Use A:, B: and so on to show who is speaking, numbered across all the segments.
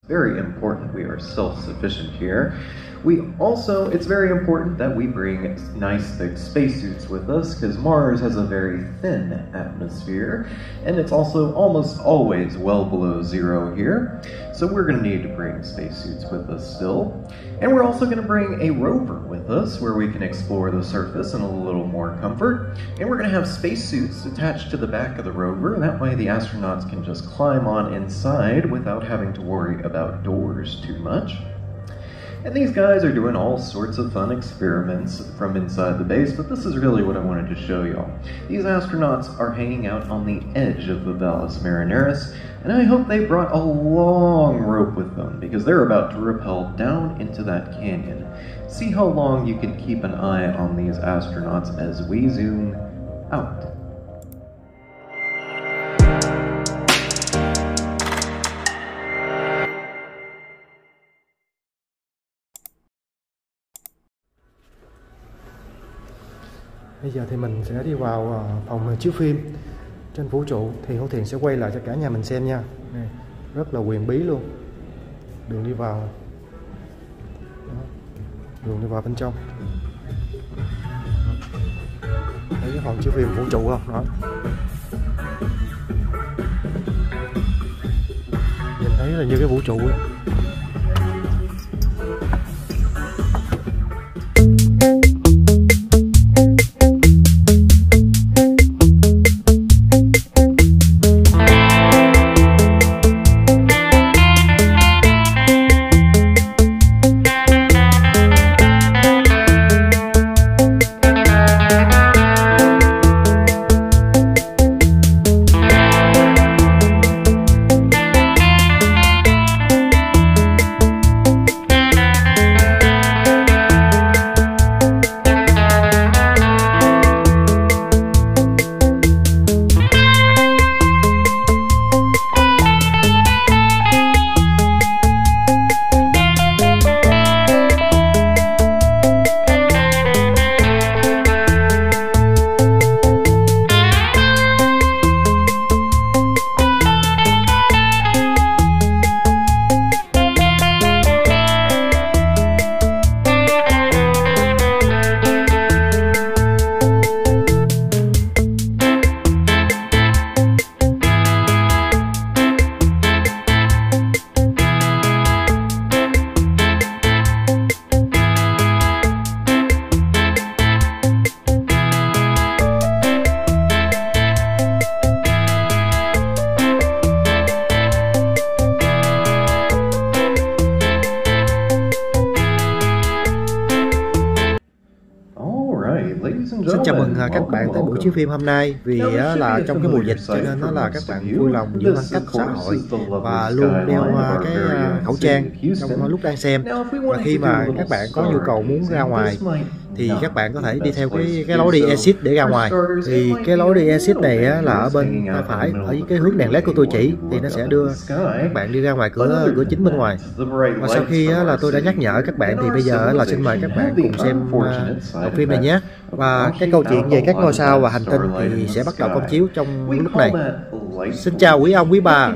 A: Very important we are self-sufficient here. It's very important that we bring nice thick spacesuits with us because Mars has a very thin atmosphere and it's also almost always well below zero here. So we're going to need to bring spacesuits with us still. And we're also going to bring a rover with us where we can explore the surface in a little more comfort. And we're going to have spacesuits attached to the back of the rover. That way the astronauts can just climb on inside without having to worry about doors too much. And these guys are doing all sorts of fun experiments from inside the base, but this is really what I wanted to show y'all. These astronauts are hanging out on the edge of the Valles Marineris, and I hope they brought a long rope with them because they're about to rappel down into that canyon. See how long you can keep an eye on these astronauts as we zoom out.
B: Bây giờ thì mình sẽ đi vào phòng chiếu phim trên vũ trụ. Thì Hữu Thiện sẽ quay lại cho cả nhà mình xem nha. Này, rất là huyền bí luôn. Đường đi vào. Đó. Đường đi vào bên trong. Thấy cái phòng chiếu phim vũ trụ không? Đó. Nhìn thấy là như cái vũ trụ ấy. Xin chào mừng các bạn tới buổi chiếu phim hôm nay. Vì là trong cái mùa dịch cho nên nó là các bạn vui lòng giữ khoảng cách xã hội và luôn đeo cái khẩu trang trong lúc đang xem. Và khi mà các bạn có nhu cầu muốn ra ngoài thì các bạn có thể đi theo cái lối đi exit để ra ngoài. Thì cái lối đi exit này là ở bên tay phải, ở cái hướng đèn led của tôi chỉ, thì nó sẽ đưa các bạn đi ra ngoài cửa chính bên ngoài. Và sau khi là tôi đã nhắc nhở các bạn thì bây giờ là xin mời các bạn cùng xem bộ phim này nhé. Và cái câu chuyện về các ngôi sao và hành tinh thì sẽ bắt đầu công chiếu trong lúc này. Xin chào quý ông quý bà,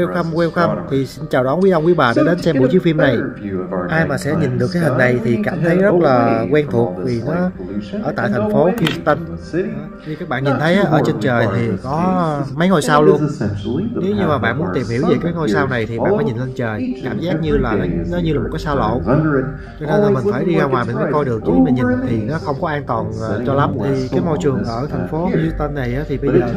B: welcome. Thì xin chào đón quý ông quý bà đã đến xem buổi chiếu phim này. Ai mà sẽ nhìn được cái hình này thì cảm thấy rất là quen thuộc vì nó ở tại thành phố Houston. Như các bạn nhìn thấy ở trên trời thì có mấy ngôi sao luôn. Nếu như mà bạn muốn tìm hiểu về cái ngôi sao này thì bạn phải nhìn lên trời, cảm giác như là nó như là một cái sao lộ. Cho nên là mình phải đi ra ngoài mình mới coi được, chứ mình nhìn thì nó không có an toàn cho lắm. Thì cái môi trường ở thành phố Houston này thì bây giờ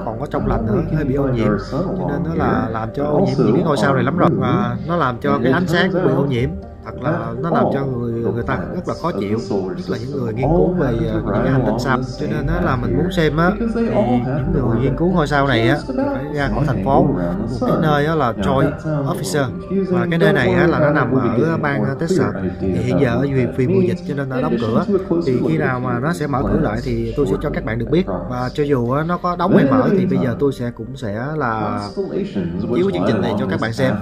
B: còn có trong lành nữa, hơi bị ô nhiễm, cho nên nó là làm cho ô nhiễm những cái ngôi sao này lắm rồi. Và nó làm cho cái ánh sáng cũng bị ô nhiễm, thật là nó làm cho người ta rất là khó chịu, nhất là những người nghiên cứu về những cái hành tinh sao. Cho nên là mình muốn xem thì những người nghiên cứu ngôi sao này thì phải ra khỏi thành phố, một cái nơi là Troy Officer, và cái nơi này là nó nằm ở bang Texas. Thì hiện giờ ở vì mùa dịch cho nên nó đóng cửa, thì khi nào mà nó sẽ mở cửa lại thì tôi sẽ cho các bạn được biết. Và cho dù nó có đóng hay mở thì bây giờ tôi cũng sẽ là chiếu chương trình này cho các bạn xem.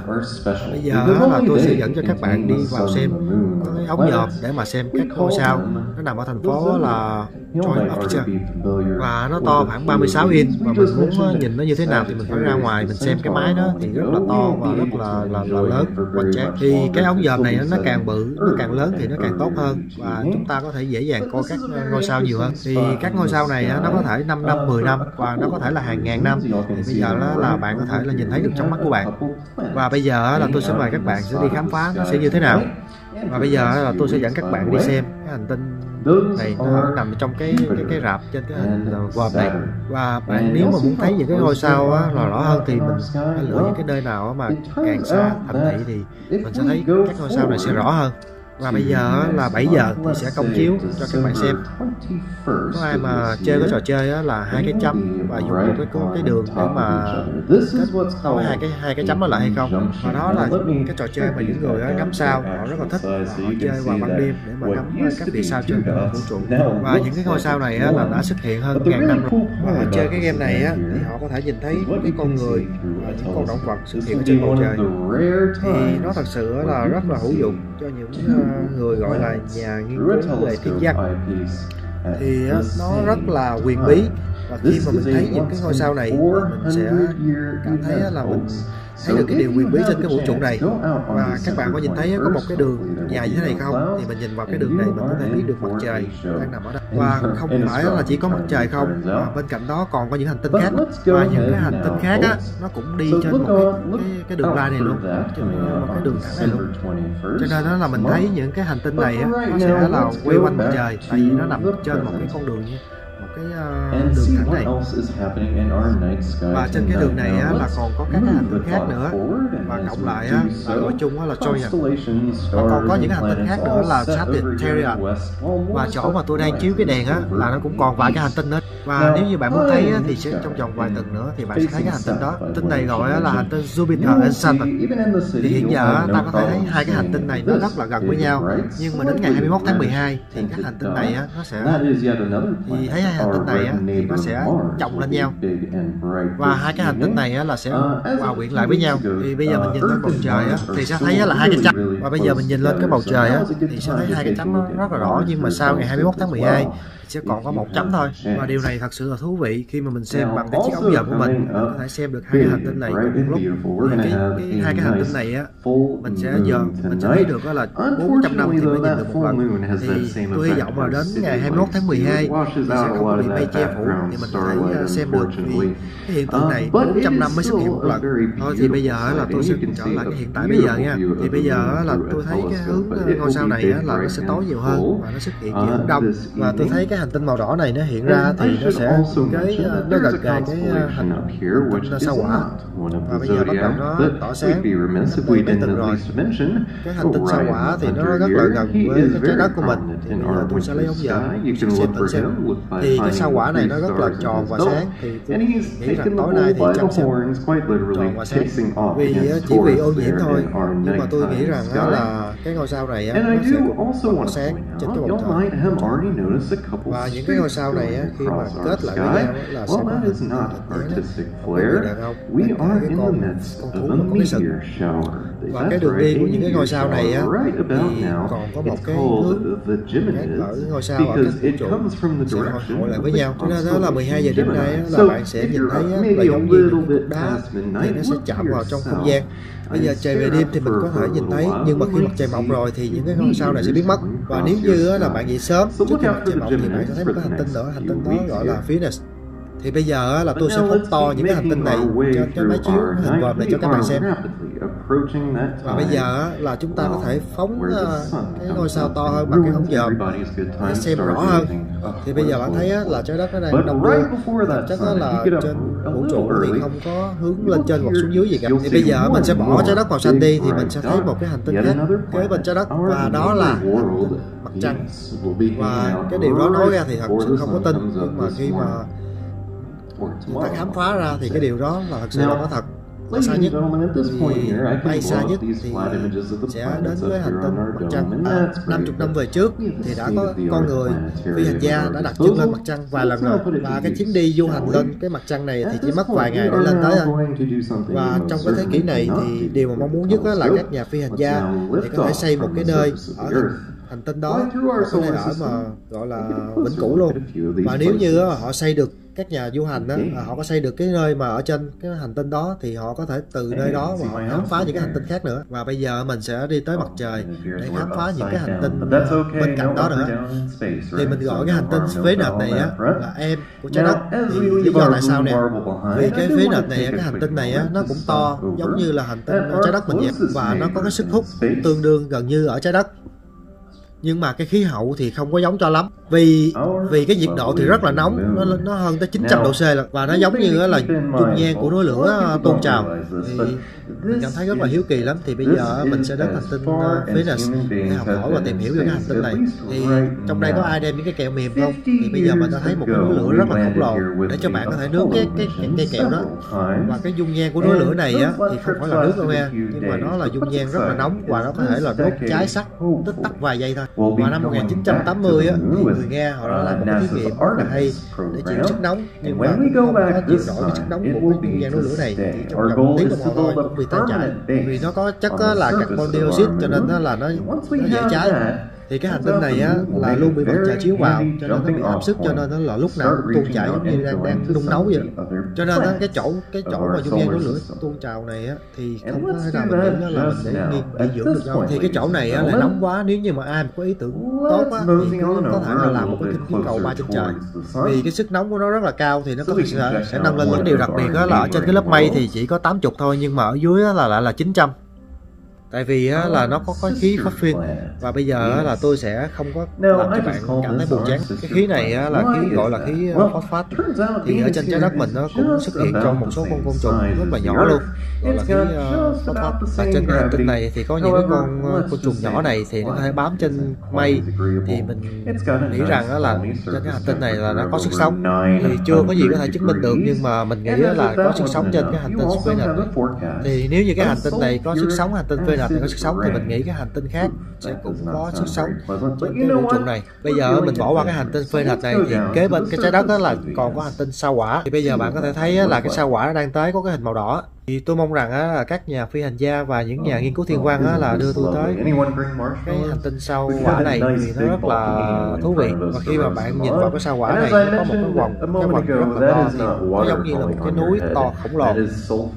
B: Bây giờ là tôi sẽ dẫn cho các bạn đi vào xem cái ống dòm để mà xem các ngôi sao. Nó nằm ở thành phố là và nó to khoảng 36 inch, và mình muốn nhìn nó như thế nào thì mình phải ra ngoài mình xem. Cái máy đó thì rất là to và rất là lớn, hoành tráng. Thì cái ống dòm này nó càng bự, nó càng lớn thì nó càng tốt hơn, và chúng ta có thể dễ dàng coi các ngôi sao nhiều hơn. Thì các ngôi sao này nó có thể 5 năm, 10 năm, và nó có thể là hàng ngàn năm. Thì bây giờ đó là bạn có thể là nhìn thấy được trong mắt của bạn. Và bây giờ là tôi sẽ mời các bạn sẽ đi khám phá nó sẽ như thế nào. Và bây giờ là tôi sẽ dẫn các bạn đi xem cái hành tinh này nó nằm trong cái rạp trên cái vòm này. Và bạn nếu mà muốn thấy những cái ngôi sao là rõ hơn thì mình hãy lựa những cái nơi nào mà càng xa thành thị thì mình sẽ thấy các ngôi sao này sẽ rõ hơn. Và bây giờ là 7 giờ thì sẽ công chiếu cho các bạn xem. Có ai mà chơi cái trò chơi là 2 cái chấm và dùng một cái đường để mà có hai cái chấm đó lại hay không. Và đó là cái trò chơi mà những người ngắm sao họ rất là thích, và họ chơi vào ban đêm để mà ngắm các vì sao trên vũ trụ. Và những cái ngôi sao này là đã xuất hiện hơn ngàn năm rồi. Và họ chơi cái game này thì họ có thể nhìn thấy cái con người và những con động vật xuất hiện ở trên bầu trời. Thì nó thật sự là rất là hữu dụng cho những người gọi là nhà nghiên cứu về thiên văn. Thì nó rất là huyền bí, và khi mà mình thấy những cái ngôi sao này mình sẽ cảm thấy là mình thấy được cái điều huyền bí trên cái vũ trụ này. Và các bạn có nhìn thấy có một cái đường dài như thế này không? Thì mình nhìn vào cái đường này mình có thể biết được mặt trời đang nằm ở đây. Và không phải là chỉ có mặt trời không, mà bên cạnh đó còn có những hành tinh khác. Và những cái hành tinh khác nó cũng đi trên một cái đường line này luôn, trên một cái đường thẳng này luôn. Cho nên đó là mình thấy những cái hành tinh này nó sẽ là quay quanh mặt trời, tại vì nó nằm trên một cái con đường như một cái đường thẳng này. Và trên cái đường này là còn có các cái hành tinh khác nữa, và cộng lại là gọi chung là Trojan. Và còn có những hành tinh khác nữa là Sagittarius. Và chỗ mà tôi đang chiếu cái đèn là nó cũng còn vài cái hành tinh nữa. Và nếu như bạn muốn thấy thì sẽ trong vòng vài tuần nữa thì bạn sẽ thấy cái hành tinh đó. Hành tinh này gọi là hành tinh Jupiter and Saturn. Thì hiện giờ ta có thể thấy hai cái hành tinh này nó rất là gần với nhau, nhưng mà đến ngày 21 tháng 12 thì các hành tinh này nó sẽ thì thấy hai hành tinh này thì nó sẽ chồng lên nhau, và hai cái hành tinh này là sẽ hòa quyện lại với nhau. Thì bây giờ mình nhìn lên bầu trời thì sẽ thấy là hai cái chấm, và bây giờ mình nhìn lên cái bầu trời thì sẽ thấy hai cái chấm nó rất là rõ. Nhưng mà sau ngày 21 tháng 12 sẽ còn có một chấm thôi. Và điều này thật sự là thú vị khi mà mình xem bằng cái chiếc ống dòm của mình có thể xem được hai cái hành tinh này cùng lúc. Thì hai cái hành tinh này mình sẽ thấy được là 400 năm thì mới nhìn được một lần. Thì tôi hy vọng là đến ngày 21 tháng 12 là sẽ không bị mây che phủ thì mình có thể xem được. Vì cái hiện tượng này 400 năm mới xuất hiện một lần thôi. Thì bây giờ là tôi sẽ trở lại cái hiện tại bây giờ nha. Thì bây giờ là tôi thấy cái hướng ngôi sao này là nó sẽ tối nhiều hơn và nó xuất hiện chiều hướng đông. Và tôi thấy cái hành tinh màu đỏ này nó hiện ra thì nó sẽ nó gần kề cái hành tinh sao Hỏa. Và bây giờ bắt đầu nó tỏ sáng mấy tuần rồi. Cái hành tinh sao Hỏa thì nó rất là gần với cái trái đất của mình. Thì bây giờ tôi sẽ lấy ống dòm xem thử xem. Thì cái sao Hỏa này nó rất là tròn và sáng. Thì tôi nghĩ rằng tối nay thì chắc sẽ tròn và sáng, vì chỉ vì ô nhiễm thôi. Nhưng mà tôi nghĩ rằng là cái ngôi sao này nó sẽ cũng sáng trên cái bầu trời. Và những cái ngôi sao này khi mà kết lại với nhau là sẽ có một người đàn ông cái con thú mà có cái sừng. Và cái đường đi của những cái ngôi sao này thì còn có một cái hướng ở ngôi sao ở cái vũ trụ sẽ hội lại với nhau. Cho nên đó là 12 giờ đêm nay là bạn sẽ nhìn thấy là giống như những cục đá thì nó sẽ chạm vào trong không gian. Bây giờ trời về đêm thì mình có thể nhìn thấy, nhưng mà khi mặt trời mọc rồi thì những cái ngôi sao này sẽ biến mất. Và nếu như là bạn dậy sớm trước khi mặt trời mọc thì bạn sẽ thấy một cái hành tinh nữa, hành tinh đó gọi là Venus. Thì bây giờ là tôi sẽ phóng to những cái hành tinh này trên cái máy chiếu hình vòm này cho các bạn xem. Và bây giờ là chúng ta có thể phóng cái ngôi sao to hơn bằng cái ống dòm để xem rõ hơn. Thì bây giờ bạn thấy là trái đất nó đang đông đưa, chắc là trên vũ trụ thì không có hướng lên trên hoặc xuống dưới gì cả. Thì bây giờ mình sẽ bỏ trái đất màu xanh đi thì mình sẽ thấy một cái hành tinh khác kế bên trái đất, và đó là mặt trăng. Và cái điều đó nói ra thì thật sự không có tin, nhưng mà khi mà người ta khám phá ra thì cái điều đó là thật sự là có thật. là xa nhất. Vì bay xa nhất thì sẽ đến với hành tinh mặt trăng. 50 năm về trước thì đã có con người phi hành gia đã đặt chân lên mặt trăng vài lần rồi, và cái chuyến đi du hành lên cái mặt trăng này thì chỉ mất vài ngày để lên tới thôi. Và trong cái thế kỷ này thì điều mà mong muốn nhất là các nhà phi hành gia thì có thể xây một cái nơi ở hành tinh đó, có thể ở mà gọi là vĩnh cửu luôn. Và nếu như họ xây được, các nhà du hành đó, họ có xây được cái nơi mà ở trên cái hành tinh đó thì họ có thể từ nơi đó mà họ khám phá những cái hành tinh khác nữa. Và bây giờ mình sẽ đi tới mặt trời để khám phá những cái hành tinh bên cạnh đó nữa. Thì mình gọi cái hành tinh phế nệt này là em của trái đất. Thì lý do tại sao nè? Vì cái phế nệt này, cái hành tinh này nó cũng to giống như là hành tinh trái đất mình vậy, và nó có cái sức hút tương đương gần như ở trái đất. Nhưng mà cái khí hậu thì không có giống cho lắm, vì cái nhiệt độ thì rất là nóng, nó hơn tới 900 độ C và nó giống như là dung nhan của núi lửa tuôn trào. Thì mình cảm thấy rất là hiếu kỳ lắm. Thì bây giờ mình sẽ đến hành tinh Venus để học hỏi và tìm hiểu về cái hành tinh này. Thì trong đây có ai đem những cái kẹo mềm không? Thì bây giờ mình đã thấy một cái núi lửa rất là khổng lồ để cho bạn có thể nướng cái cây kẹo đó. Và cái dung nhan của núi lửa này thì không phải là nước đâu nha, nhưng mà nó là dung nhan rất là nóng và nó có thể là đốt cháy sắt tích tắc vài giây thôi. Và năm 1980 thì người Nga họ đã làm một cái thí nghiệm rất là hay để chịu sức nóng, nhưng mà cũng không có chịu nổi cái sức nóng của cái dung nhan núi lửa này. Thì trong vòng 1 tiếng đồng hồ thôi cũng bị tan chảy, vì nó có chất là carbon dioxide cho nên nó dễ cháy. Thì cái hành tinh này là luôn bị mặt trời chiếu vào, cho nên nó bị áp suất, cho nên nó là lúc nào cũng tuôn chảy giống như đang nung nấu vậy. Cho nên cái chỗ mà dung nhan núi lửa tuôn trào này thì không có thể nào mình nghĩ nó là mình để nghỉ dưỡng được đâu. Thì cái chỗ này là nóng quá, nếu như mà ai mà có ý tưởng tốt thì có thể là làm một cái khinh khí cầu bay trên trời. Vì cái sức nóng của nó rất là cao thì nó có thể sẽ nâng lên. Những điều đặc biệt là ở trên cái lớp mây thì chỉ có 80 thôi, nhưng mà ở dưới là lại là 900. Tại vì là nó có khí phát phiên, và bây giờ là tôi sẽ không có làm cho bạn cảm thấy buồn chán. Cái khí này là khí gọi là khí phosphate, thì ở trên trái đất mình nó cũng xuất hiện trong một số con côn trùng rất là nhỏ luôn, gọi là khí phosphate. Và trên cái hành tinh này thì có những cái con côn trùng nhỏ này thì nó có thể bám trên mây, thì mình nghĩ rằng là trên cái hành tinh này là nó có sức sống. Thì chưa có gì có thể chứng minh được, nhưng mà mình nghĩ là có sức sống trên cái hành tinh Venus. Thì nếu như cái hành tinh này có sức sống, hành tinh Venus này có sức sống, thì mình nghĩ cái hành tinh khác sẽ cũng có sức sống trên cái vũ trụ này. Bây giờ mình bỏ qua cái hành tinh Venus này thì kế bên cái trái đất đó là còn có hành tinh sao Hỏa. Thì bây giờ bạn có thể thấy là cái sao Hỏa đang tới có cái hình màu đỏ. Thì tôi mong rằng là các nhà phi hành gia và những nhà nghiên cứu thiên văn là đưa tôi tới cái hành tinh sao Hỏa này, vì nó rất là thú vị. Và khi mà bạn nhìn vào cái sao Hỏa này, nó có một cái vòng rất là to, thì nó giống như là một cái núi to khổng lồ,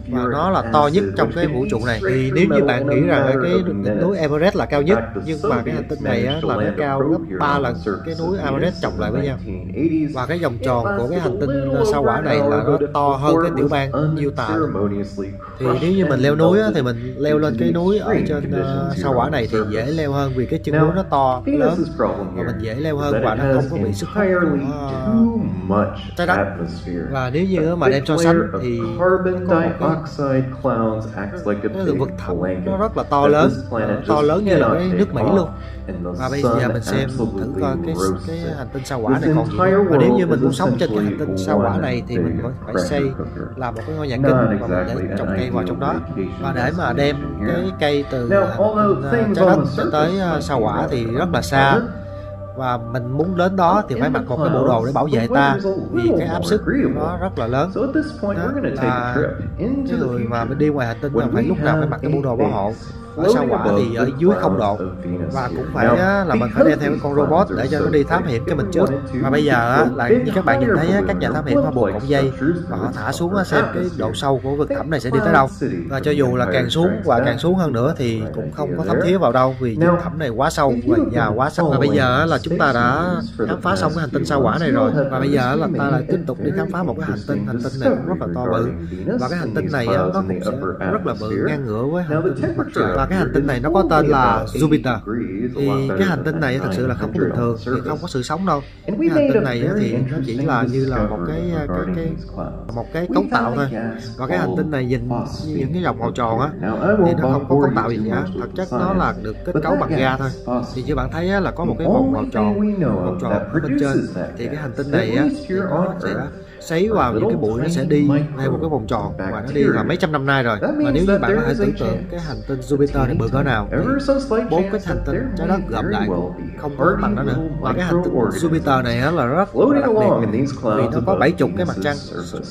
B: và nó là to nhất trong cái vũ trụ này. Thì nếu như bạn nghĩ rằng cái đỉnh núi Everest là cao nhất, nhưng mà cái hành tinh này là nó cao gấp 3 lần cái núi Everest chồng lại với nhau. Và cái vòng tròn của cái hành tinh sao Hỏa này là nó to hơn cái tiểu bang Utah. Thì nếu như mình leo núi thì mình leo lên cái núi ở trên sao Hỏa này thì dễ leo hơn, vì cái chân núi nó to lớn và mình dễ leo hơn, và nó không có bị sức hút của trái đất. Và nếu như mà đem so sánh thì có cái lượng vực thẳm nó rất là to lớn như là cái nước Mỹ luôn. Và bây giờ mình xem thử coi cái hành tinh sao Hỏa này còn gì nữa. Và nếu như mình muốn sống trên cái hành tinh sao Hỏa này thì mình phải xây làm một cái ngôi nhà kinh, và mình để trồng cây vào trong đó. Và để mà đem cái cây từ trái đất tới sao Hỏa thì rất là xa, và mình muốn đến đó thì phải mặc một cái bộ đồ để bảo vệ ta, vì cái áp suất nó rất là lớn. Đó là cái người mà đi ngoài hành tinh là phải lúc nào phải mặc cái bộ đồ bảo hộ. Ở sao Hỏa thì ở dưới 0 độ, và cũng phải là mình phải đem theo cái con robot để cho nó đi thám hiểm cho mình trước. Và bây giờ là như các bạn nhìn thấy các nhà thám hiểm họ buộc cọng dây và họ thả xuống xem cái độ sâu của vực thẳm này sẽ đi tới đâu. Và cho dù là càng xuống và càng xuống hơn nữa thì cũng không có thấm thía vào đâu, vì vực thẳm này quá sâu và quá sắc. Và bây giờ là chúng ta đã khám phá xong cái hành tinh sao Hỏa này rồi, và bây giờ là ta lại tiếp tục đi khám phá một cái hành tinh này cũng rất là to bự. Và cái hành tinh này nó cũng sẽ rất là bự, ngang ngửa với hành tinh mặt trời. Và cái hành tinh này nó có tên là Jupiter. Thì cái hành tinh này thật sự là không có bình thường, thì không có sự sống đâu. Cái hành tinh này thì nó chỉ là như là một cái cấu tạo thôi. Và cái hành tinh này nhìn như những cái vòng màu tròn thì nó không có cấu tạo gì cả, thực chất nó là được kết cấu bằng ga thôi. Thì như bạn thấy là có một cái vòng màu tròn ở bên trên. Thì cái hành tinh này thì nó sẽ sấy vào những cái bụi, nó sẽ đi theo một cái vòng tròn và nó đi là mấy trăm năm nay rồi. Và nếu như bạn có thể tưởng tượng cái hành tinh Jupiter này bự cỡ nào thì 4 cái hành tinh trái đất gộp lại không có bằng nó nữa. Và cái hành tinh Jupiter này là rất là đặc biệt vì nó có 70 cái mặt trăng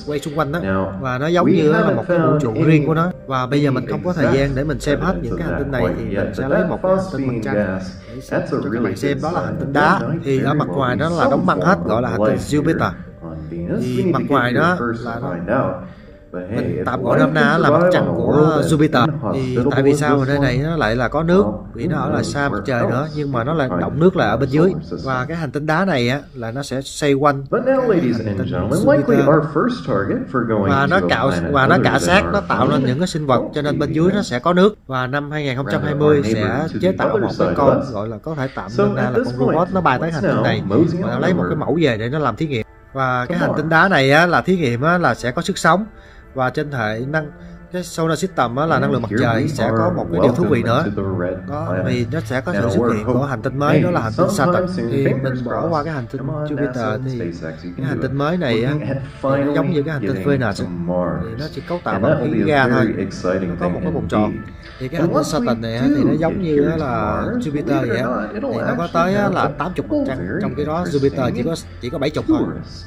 B: quay xung quanh đó, và nó giống như là một cái vũ trụ riêng của nó. Và bây giờ mình không có thời gian để mình xem hết những cái hành tinh này, thì mình sẽ lấy một cái hành tinh mặt trăng để cho các bạn xem. Đó là hành tinh đá, thì ở mặt ngoài đó là đóng băng hết, gọi là hành tinh Jupiter. Thì mặt ngoài đó là mình tạm gọi nôm na là mặt trăng của Jupiter. Thì tại vì sao ở nơi này nó lại là có nước, vì nó ở là xa mặt trời nữa, nhưng mà nó lại động nước là ở bên dưới. Và cái hành tinh đá này á là nó sẽ xoay quanh cái hành tinh Jupiter, và nó cạo sát, nó tạo nên những cái sinh vật, cho nên bên dưới nó sẽ có nước. Và năm 2020 sẽ chế tạo một cái con gọi là có thể tạm nôm na là con robot, nó bay tới hành tinh này và nó lấy một cái mẫu về để nó làm thí nghiệm. Và cái hành tinh đá này á, là thí nghiệm á, là sẽ có sức sống, và trên hệ cái solar system á, là năng lượng mặt trời sẽ có một cái điều thú vị nữa đó, vì nó sẽ có sự xuất hiện của hành tinh mới, đó là hành tinh Saturn. Thì mình bỏ qua cái hành tinh Jupiter thì cái hành tinh mới này á, thì nó giống như cái hành tinh Venus, thì nó chỉ cấu tạo bằng khí ga thôi, nó có một cái vòng tròn. Thì cái hành tinh Saturn này á, thì nó giống như là Jupiter vậy á, thì nó có tới là 80 mặt trăng, trong khi đó Jupiter chỉ có 70 thôi.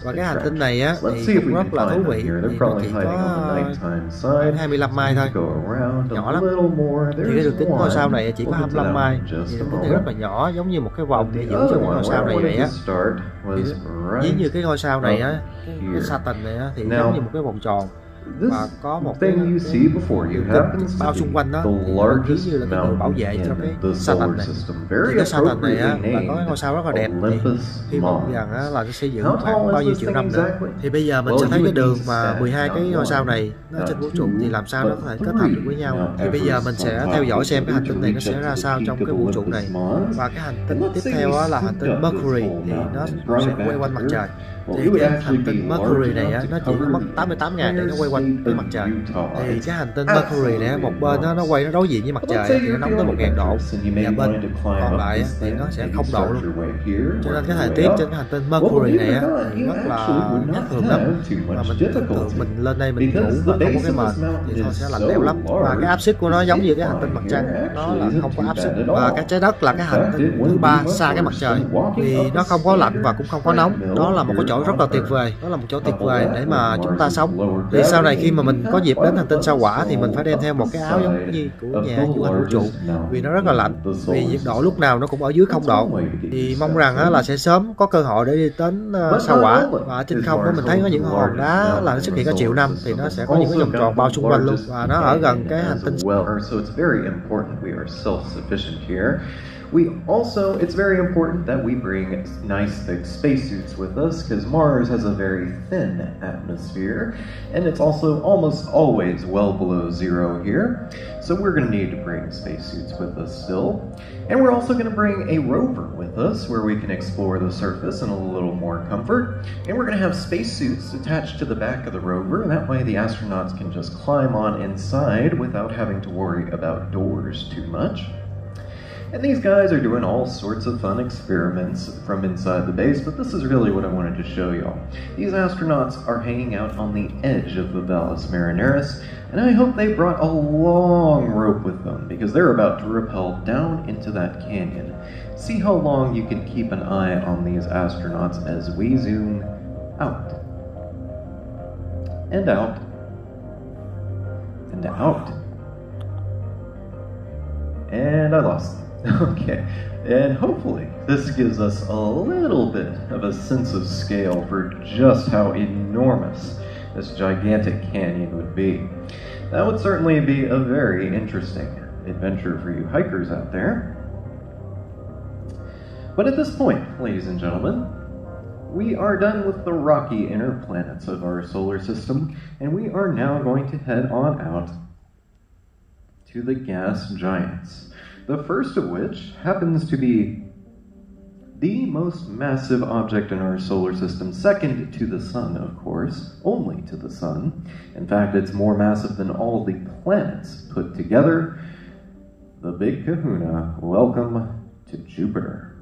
B: Và cái hành tinh này á thì cũng rất là thú vị, thì nó chỉ có 25 mai thôi, nhỏ lắm. Thì cái đường kính ngôi sao này chỉ có 25 mai, thì đường kính này rất là nhỏ, giống như một cái vòng để giữ cho cái ngôi sao này vậy á. Ví như cái ngôi sao này á, cái Saturn này á, thì giống như một cái vòng tròn và có một cái đường kính bao xung quanh đó, thì như là cái người bảo vệ cho cái Saturn này. Thì cái Saturn này á là có cái ngôi sao rất là đẹp, thì hy vọng rằng á là nó sẽ giữ khoảng bao nhiêu triệu năm nữa. Thì bây giờ mình sẽ thấy cái đường mà 12 cái ngôi sao này nó trên vũ trụ thì làm sao nó có thể kết hợp được với nhau. Thì bây giờ mình sẽ theo dõi xem cái hành tinh này nó sẽ ra sao trong cái vũ trụ này. Và cái hành tinh tiếp theo á là hành tinh Mercury, thì nó sẽ quay quanh mặt trời. Thì cái hành tinh Mercury này á, nó chỉ mất 88 ngày để nó quay quanh cái mặt trời. Thì cái hành tinh Mercury này một bên nó quay nó đối diện với mặt trời thì nó nóng tới 1000 độ, và bên còn lại thì nó sẽ 0 độ luôn. Cho nên cái thời tiết trên cái hành tinh Mercury này á thì rất là thất thường lắm. Mà mình tưởng tượng mình lên đây mình ngủ và không có cái mền thì nó sẽ lạnh lẽo lắm. Và cái áp suất của nó giống như cái hành tinh mặt trăng, nó là không có áp suất. Và cái trái đất là cái hành tinh thứ 3 xa cái mặt trời, thì nó không có lạnh và cũng không có nóng. Đó là một cái chỗ rất là tuyệt vời, đó là một chỗ tuyệt vời để mà chúng ta sống. Thì sau này khi mà mình có dịp đến hành tinh sao Hỏa thì mình phải đem theo một cái áo giống như của nhà du hành vũ trụ, vì nó rất là lạnh, vì nhiệt độ lúc nào nó cũng ở dưới 0 độ. Thì mong rằng là sẽ sớm có cơ hội để đi đến sao Hỏa. Và ở trên không đó mình thấy có những hòn đá là nó xuất hiện có triệu năm, thì nó sẽ có những cái vòng tròn bao xung quanh luôn, và nó ở gần cái hành tinh.
A: It's very important that we bring nice thick spacesuits with us because Mars has a very thin atmosphere, and it's also almost always well below zero here. So we're going to need to bring spacesuits with us still. And we're also going to bring a rover with us where we can explore the surface in a little more comfort. And we're going to have spacesuits attached to the back of the rover. That way the astronauts can just climb on inside without having to worry about doors too much. And these guys are doing all sorts of fun experiments from inside the base, but this is really what I wanted to show y'all. These astronauts are hanging out on the edge of the Valles Marineris, and I hope they brought a long rope with them because they're about to rappel down into that canyon. See how long you can keep an eye on these astronauts as we zoom out. And out. And out. And I lost them. Okay, and hopefully this gives us a little bit of a sense of scale for just how enormous this gigantic canyon would be. That would certainly be a very interesting adventure for you hikers out there. But at this point, ladies and gentlemen, we are done with the rocky inner planets of our solar system, and we are now going to head on out to the gas giants. The first of which happens to be the most massive object in our solar system, second to the sun, of course, only to the sun. In fact, it's more massive than all the planets put together. The Big Kahuna, welcome to Jupiter.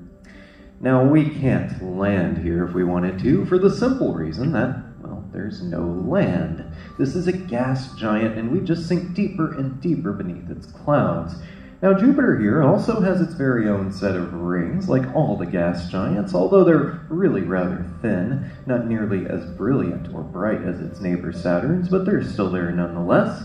A: Now, we can't land here if we wanted to, for the simple reason that, well, there's no land. This is a gas giant, and we just sink deeper and deeper beneath its clouds. Now, Jupiter here also has its very own set of rings, like all the gas giants, although they're really rather thin, not nearly as brilliant or bright as its neighbor Saturn's, but they're still there nonetheless.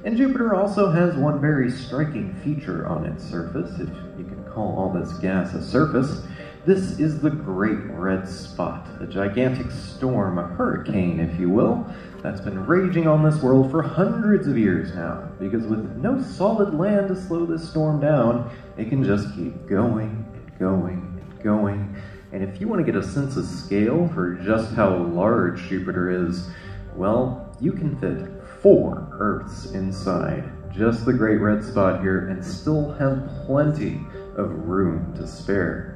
A: And Jupiter also has one very striking feature on its surface, if you can call all this gas a surface. This is the Great Red Spot, a gigantic storm, a hurricane, if you will, that's been raging on this world for hundreds of years now, because with no solid land to slow this storm down, it can just keep going and going and going. And if you want to get a sense of scale for just how large Jupiter is, well, you can fit 4 Earths inside just the Great Red Spot here and still have plenty of room to spare.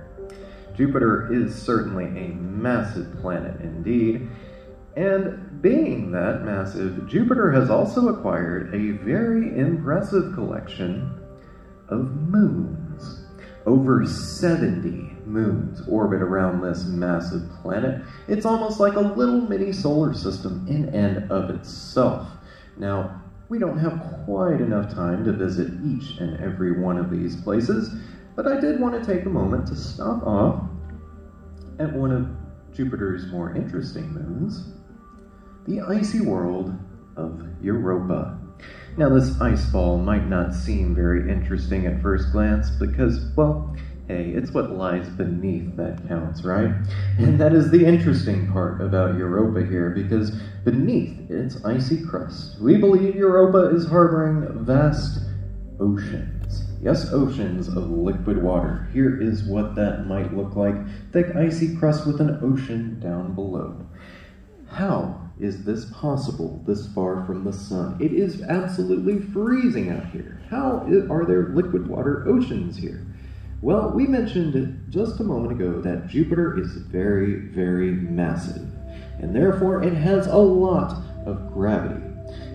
A: Jupiter is certainly a massive planet indeed, and being that massive, Jupiter has also acquired a very impressive collection of moons. Over 70 moons orbit around this massive planet. It's almost like a little mini solar system in and of itself. Now, we don't have quite enough time to visit each and every one of these places, but I did want to take a moment to stop off at one of Jupiter's more interesting moons, the icy world of Europa. Now, this ice ball might not seem very interesting at first glance because, well, hey, it's what lies beneath that counts, right? And that is the interesting part about Europa here, because beneath its icy crust, we believe Europa is harboring vast oceans. Yes, oceans of liquid water. Here is what that might look like. Thick icy crust with an ocean down below. How is this possible this far from the sun? It is absolutely freezing out here. How are there liquid water oceans here? Well, we mentioned just a moment ago that Jupiter is very, very massive, and therefore it has a lot of gravity.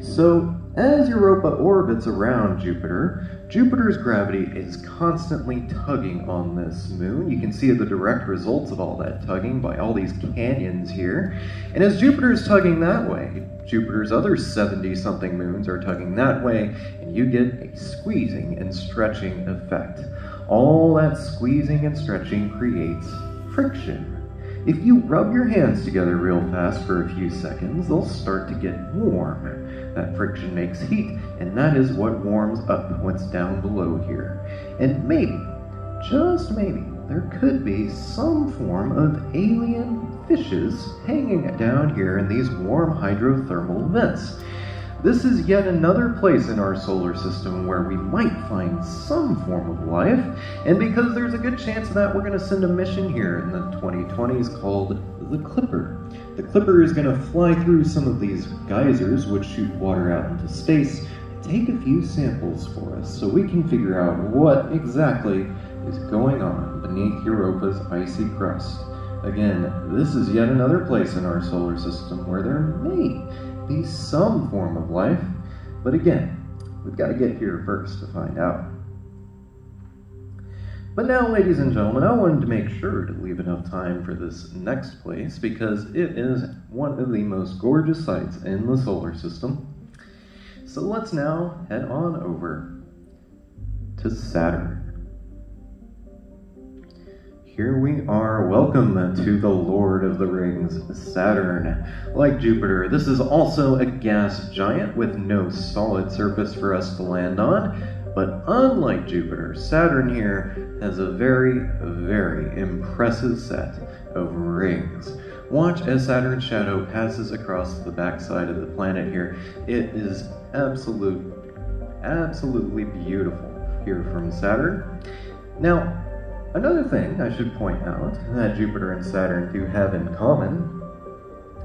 A: So, as Europa orbits around Jupiter, Jupiter's gravity is constantly tugging on this moon. You can see the direct results of all that tugging by all these canyons here. And as Jupiter's tugging that way, Jupiter's other 70-something moons are tugging that way, and you get a squeezing and stretching effect. All that squeezing and stretching creates friction. If you rub your hands together real fast for a few seconds, they'll start to get warm. That friction makes heat, and that is what warms up what's down below here. And maybe, just maybe, there could be some form of alien fishes hanging down here in these warm hydrothermal vents. This is yet another place in our solar system where we might find some form of life, and because there's a good chance of that, we're going to send a mission here in the 2020s called the Clipper. The Clipper is going to fly through some of these geysers which shoot water out into space, and take a few samples for us so we can figure out what exactly is going on beneath Europa's icy crust. Again, this is yet another place in our solar system where there may be some form of life, but again, we've got to get here first to find out. But now, ladies and gentlemen, I wanted to make sure to leave enough time for this next place because it is one of the most gorgeous sights in the solar system. So let's now head on over to Saturn. Here we are. Welcome to the Lord of the Rings, Saturn. Like Jupiter, this is also a gas giant with no solid surface for us to land on. But unlike Jupiter, Saturn here has a very, very impressive set of rings. Watch as Saturn's shadow passes across the backside of the planet here. It is absolutely beautiful here from Saturn. Now, another thing I should point out that Jupiter and Saturn do have in common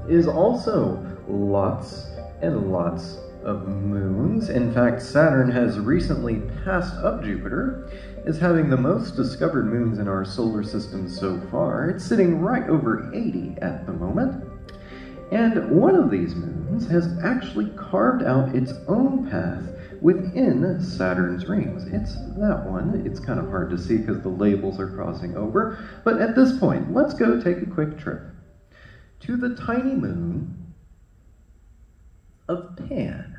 A: is also lots and lots of moons. In fact, Saturn has recently passed up Jupiter as having the most discovered moons in our solar system so far. It's sitting right over 80 at the moment. And one of these moons has actually carved out its own path within Saturn's rings. It's that one. It's kind of hard to see because the labels are crossing over. But at this point, let's go take a quick trip to the tiny moon of Pan.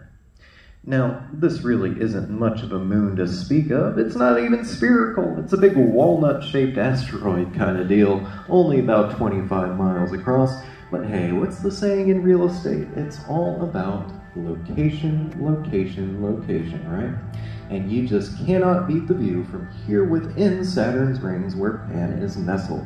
A: Now, this really isn't much of a moon to speak of. It's not even spherical. It's a big walnut-shaped asteroid kind of deal, only about 25 miles across. But hey, what's the saying in real estate? It's all about location, location, location, right? And you just cannot beat the view from here within Saturn's rings where Pan is nestled.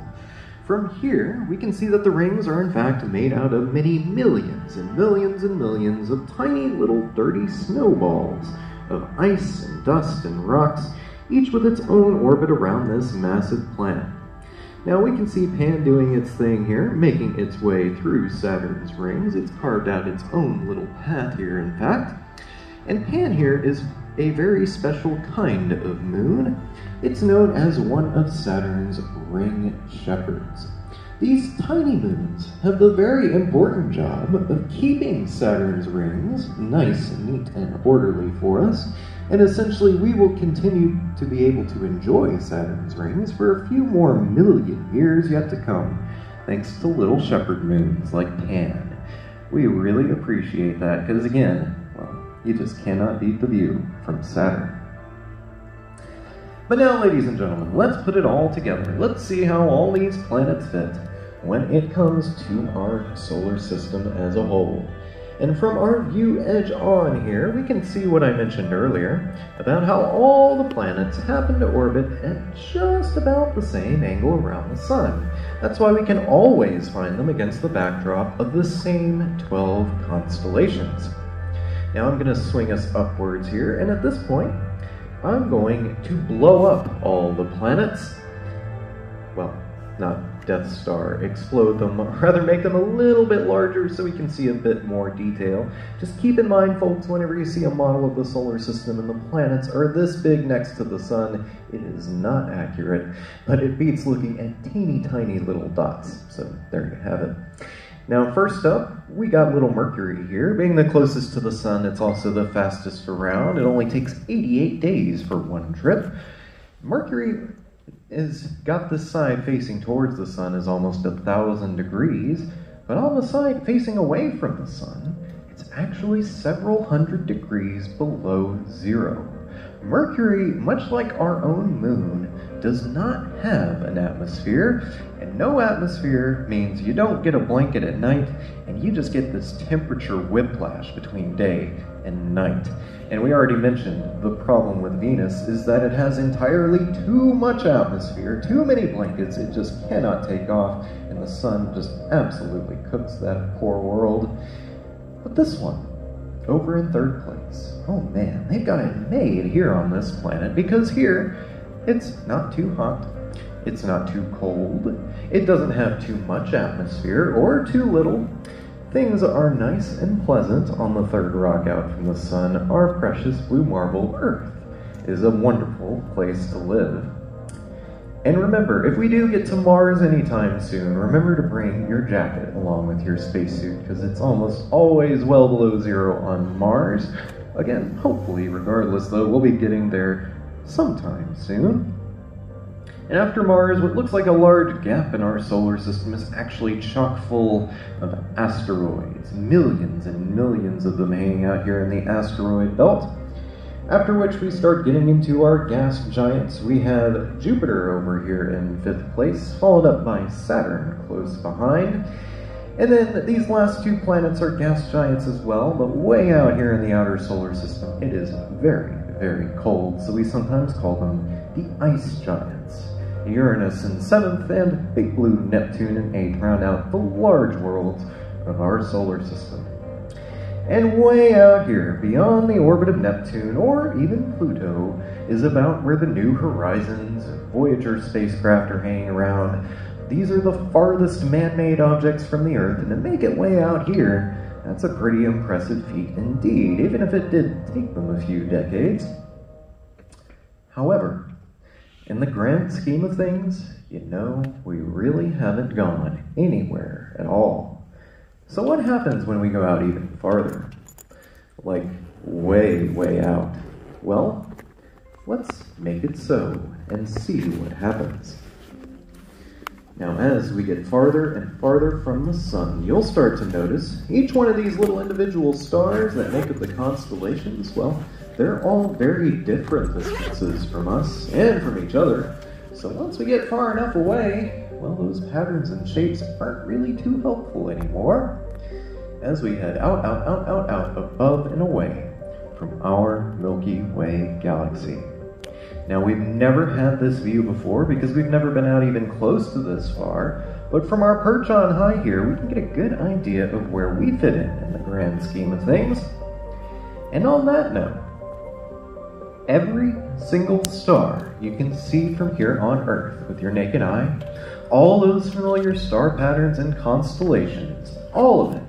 A: From here, we can see that the rings are in fact made out of many millions and millions and millions of tiny little dirty snowballs of ice and dust and rocks, each with its own orbit around this massive planet. Now we can see Pan doing its thing here, making its way through Saturn's rings. It's carved out its own little path here, in fact. And Pan here is a very special kind of moon. It's known as one of Saturn's ring shepherds. These tiny moons have the very important job of keeping Saturn's rings nice and neat and orderly for us, and essentially we will continue to be able to enjoy Saturn's rings for a few more million years yet to come, thanks to little shepherd moons like Pan. We really appreciate that because, again, well, you just cannot beat the view from Saturn. But now, ladies and gentlemen, let's put it all together. Let's see how all these planets fit when it comes to our solar system as a whole. And from our view edge on here, we can see what I mentioned earlier about how all the planets happen to orbit at just about the same angle around the Sun. That's why we can always find them against the backdrop of the same 12 constellations. Now I'm going to swing us upwards here, and at this point, I'm going to blow up all the planets. Well, not Death Star, explode them, rather make them a little bit larger so we can see a bit more detail. Just keep in mind, folks, whenever you see a model of the solar system and the planets are this big next to the Sun, it is not accurate, but it beats looking at teeny tiny little dots. So there you have it. Now, first up, we got little Mercury here. Being the closest to the Sun, it's also the fastest around. It only takes 88 days for one trip. Mercury has got this side facing towards the Sun is almost 1,000 degrees, but on the side facing away from the Sun, it's actually several hundred degrees below zero. Mercury, much like our own moon, does not have an atmosphere, and no atmosphere means you don't get a blanket at night, and you just get this temperature whiplash between day and night. And we already mentioned the problem with Venus is that it has entirely too much atmosphere, too many blankets, it just cannot take off, and the Sun just absolutely cooks that poor world. But this one, over in third place, oh man, they've got it made here on this planet, because here, it's not too hot, it's not too cold, it doesn't have too much atmosphere or too little. Things are nice and pleasant on the third rock out from the Sun. Our precious blue marble Earth is a wonderful place to live. And remember, if we do get to Mars anytime soon, remember to bring your jacket along with your spacesuit, because it's almost always well below zero on Mars. Again, hopefully, regardless though, we'll be getting there sometime soon. And after Mars, what looks like a large gap in our solar system is actually chock full of asteroids, millions and millions of them hanging out here in the asteroid belt. After which we start getting into our gas giants. We have Jupiter over here in 5th place, followed up by Saturn close behind. And then these last two planets are gas giants as well, but way out here in the outer solar system, it is very, very cold, so we sometimes call them the ice giants. Uranus in 7th and big blue Neptune in 8th round out the large worlds of our solar system. And way out here, beyond the orbit of Neptune, or even Pluto, is about where the New Horizons and Voyager spacecraft are hanging around. These are the farthest man-made objects from the Earth, and to make it way out here, that's a pretty impressive feat indeed, even if it did take them a few decades. However, in the grand scheme of things, you know, we really haven't gone anywhere at all. So what happens when we go out even farther? Like, way, way out? Well, let's make it so and see what happens. Now, as we get farther and farther from the sun, you'll start to notice each one of these little individual stars that make up the constellations, well, they're all very different distances from us and from each other. So once we get far enough away, well, those patterns and shapes aren't really too helpful anymore. As we head out, above and away from our Milky Way galaxy. Now, we've never had this view before because we've never been out even close to this far, but from our perch on high here, we can get a good idea of where we fit in the grand scheme of things. And on that note, every single star you can see from here on Earth with your naked eye, all those familiar star patterns and constellations, all of it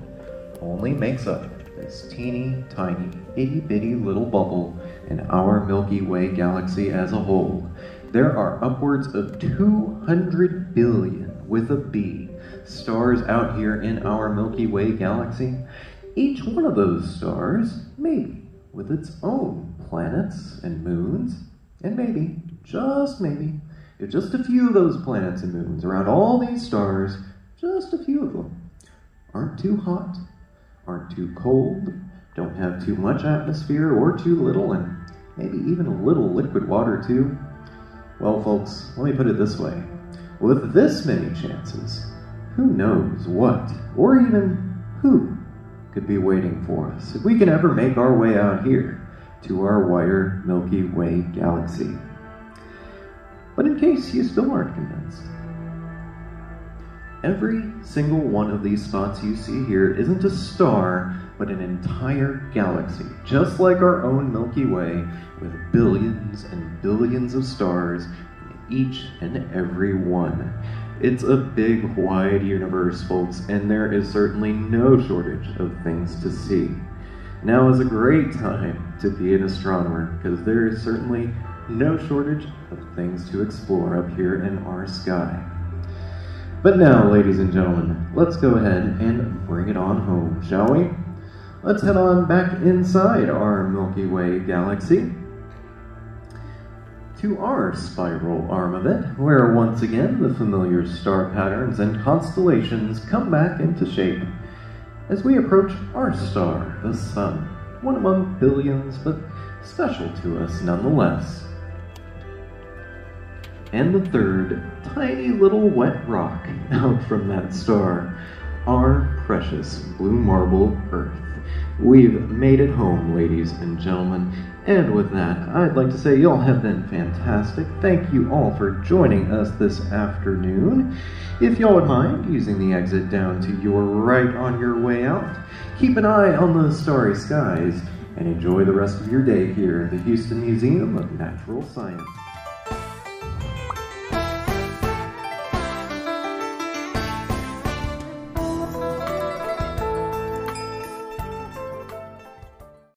A: only makes up this teeny tiny itty bitty little bubble in our Milky Way galaxy as a whole. There are upwards of 200 billion, with a B, stars out here in our Milky Way galaxy. Each one of those stars, maybe, with its own planets and moons, and maybe, just maybe, if just a few of those planets and moons around all these stars, just a few of them, aren't too hot, aren't too cold, don't have too much atmosphere or too little, and maybe even a little liquid water too. Well, folks, let me put it this way. With this many chances, who knows what, or even who, could be waiting for us if we can ever make our way out here to our wider Milky Way galaxy. But in case you still aren't convinced, every single one of these spots you see here isn't a star, but an entire galaxy, just like our own Milky Way, with billions and billions of stars in each and every one. It's a big, wide universe, folks, and there is certainly no shortage of things to see. Now is a great time to be an astronomer, because there is certainly no shortage of things to explore up here in our sky. But now, ladies and gentlemen, let's go ahead and bring it on home, shall we? Let's head on back inside our Milky Way galaxy to our spiral arm of it, where once again the familiar star patterns and constellations come back into shape as we approach our star, the Sun, one among billions, but special to us nonetheless. And the third tiny little wet rock out from that star, our precious blue marble Earth. We've made it home, ladies and gentlemen, and with that, I'd like to say y'all have been fantastic. Thank you all for joining us this afternoon. If y'all would mind using the exit down to your right on your way out, keep an eye on those starry skies, and enjoy the rest of your day here at the Houston Museum of Natural Science.